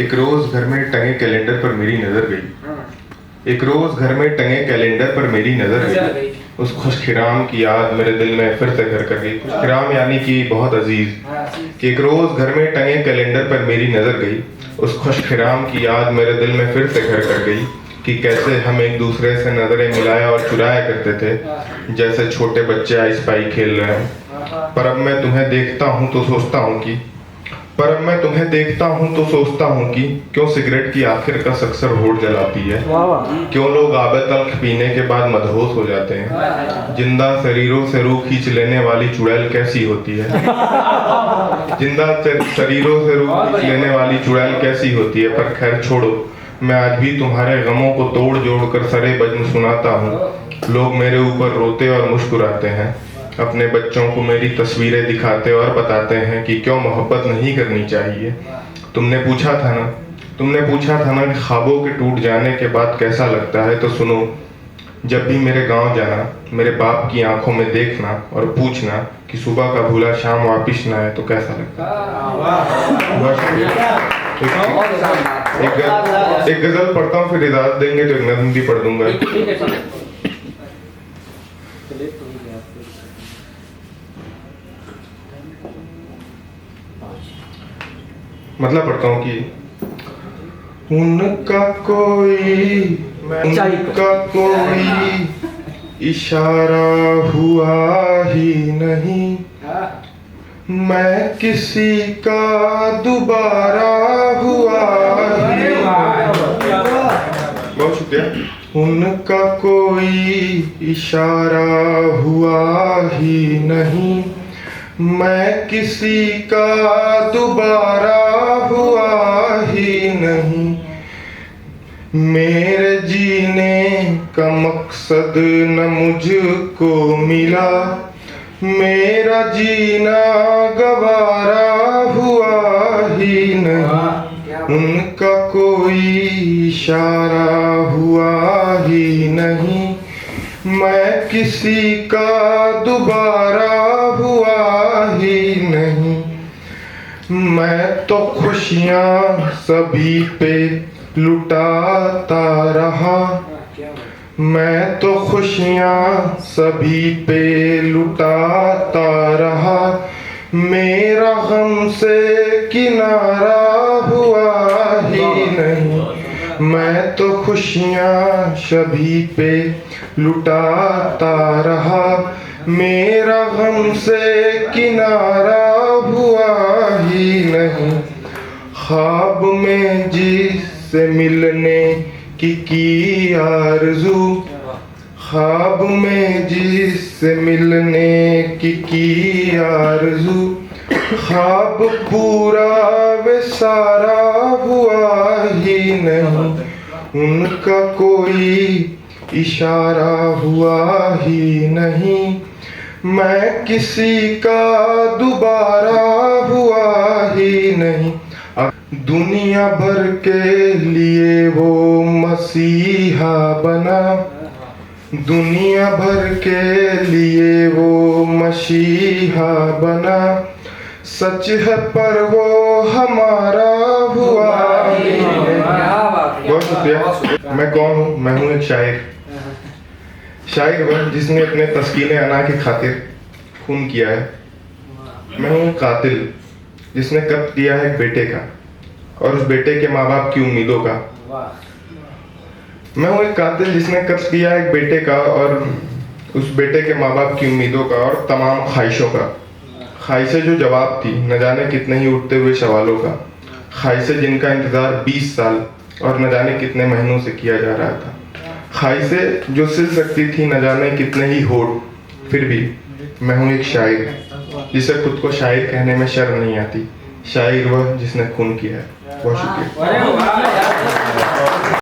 एक रोज घर में टंगे कैलेंडर पर मेरी नजर गई। एक रोज घर में टंगे कैलेंडर पर मेरी नजर गई। उस खुशखिराम की याद मेरे दिल में फिर से घर कर गई। खुशखिराम यानी कि बहुत अजीज। कि एक रोज घर में टंगे कैलेंडर पर मेरी नजर गई। उस खुशखिराम की याद मेरे दिल में फिर से घर कर गई कि कैसे हम एक दूसरे से नजरें मिलाया और चुराया करते थे, जैसे छोटे बच्चे आइस पाई खेल रहे हैं। पर अब मैं तुम्हें देखता हूँ तो सोचता हूँ कि क्यों सिगरेट की आखिर का अक्सर होठ जलाती है। क्यों लोग आबे तल्ख पीने के बाद मदहोश हो जाते हैं। जिंदा शरीरों से रूह खींच लेने वाली चुड़ैल कैसी होती है। जिंदा शरीरों से रूह खींच लेने वाली चुड़ैल कैसी होती है। पर खैर छोड़ो, मैं आज भी तुम्हारे गमों को तोड़ जोड़ कर सरे बज्म सुनाता हूँ। लोग मेरे ऊपर रोते और मुस्कुराते हैं, अपने बच्चों को मेरी तस्वीरें दिखाते और बताते हैं कि क्यों मोहब्बत नहीं करनी चाहिए। तुमने पूछा था ना कि ख्वाबों के टूट जाने के बाद कैसा लगता है, तो सुनो, जब भी मेरे गांव जाना, मेरे बाप की आंखों में देखना और पूछना कि सुबह का भूला शाम वापिस ना आए तो कैसा लगता है। एक गजल पढ़ता हूँ, फिर इजाजत देंगे तो एक नज़्म भी पढ़ दूंगा। मतलब पढ़ता हूँ कि उनका कोई इशारा हुआ ही नहीं, मैं किसी का दोबारा हुआ ही नहीं। बहुत शुक्रिया। उनका कोई इशारा हुआ ही नहीं, मैं किसी का दोबारा हुआ ही नहीं। मेरे जीने का मकसद न मुझको मिला, मेरा जीना गवारा हुआ ही नहीं। उनका कोई इशारा हुआ ही नहीं, मैं किसी का दोबारा हुआ ही नहीं। मैं तो खुशियाँ सभी पे लुटाता रहा, मैं तो खुशियाँ सभी पे लुटाता रहा, मेरा गम से किनारा हुआ ही नहीं। मैं तो खुशियाँ सभी पे लुटाता रहा, मेरा गम से किनारा हुआ ही नहीं। ख्वाब में जिससे मिलने की आरज़ू, ख्वाब में जिससे मिलने की आरज़ू, ख्वाब पूरा वे सारा हुआ ही नहीं। उनका कोई इशारा हुआ ही नहीं, मैं किसी का दोबारा हुआ ही नहीं। दुनिया भर के लिए वो मसीहा बना, दुनिया भर के लिए वो मसीहा बना, सच है पर वो हमारा हुआ ही नहीं। बहुत शुक्रिया। मैं कौन हूँ? मैं हूँ एक शायर वह जिसने अपने तस्कीन अना की खातिर खून किया है। मैं हूँ कातिल जिसने कत्ल किया है एक बेटे का और उस बेटे के माँ बाप की उम्मीदों का। मैं हूँ एक कातिल जिसने कत्ल किया है एक बेटे का और उस बेटे के माँ बाप की उम्मीदों का और तमाम ख्वाहिशों का। ख्वाहिशें जो जवाब थी न जाने कितने ही उठते हुए सवालों का। ख्वाहिशें जिनका इंतज़ार 20 साल और न जाने कितने महीनों से किया जा रहा था। ख्वाहिशें जो सिल सकती थी न जाने कितने ही होठ। फिर भी मैं हूँ एक शायर जिसे खुद को शायर कहने में शर्म नहीं आती। शायर वह जिसने खून किया है। बहुत शुक्रिया।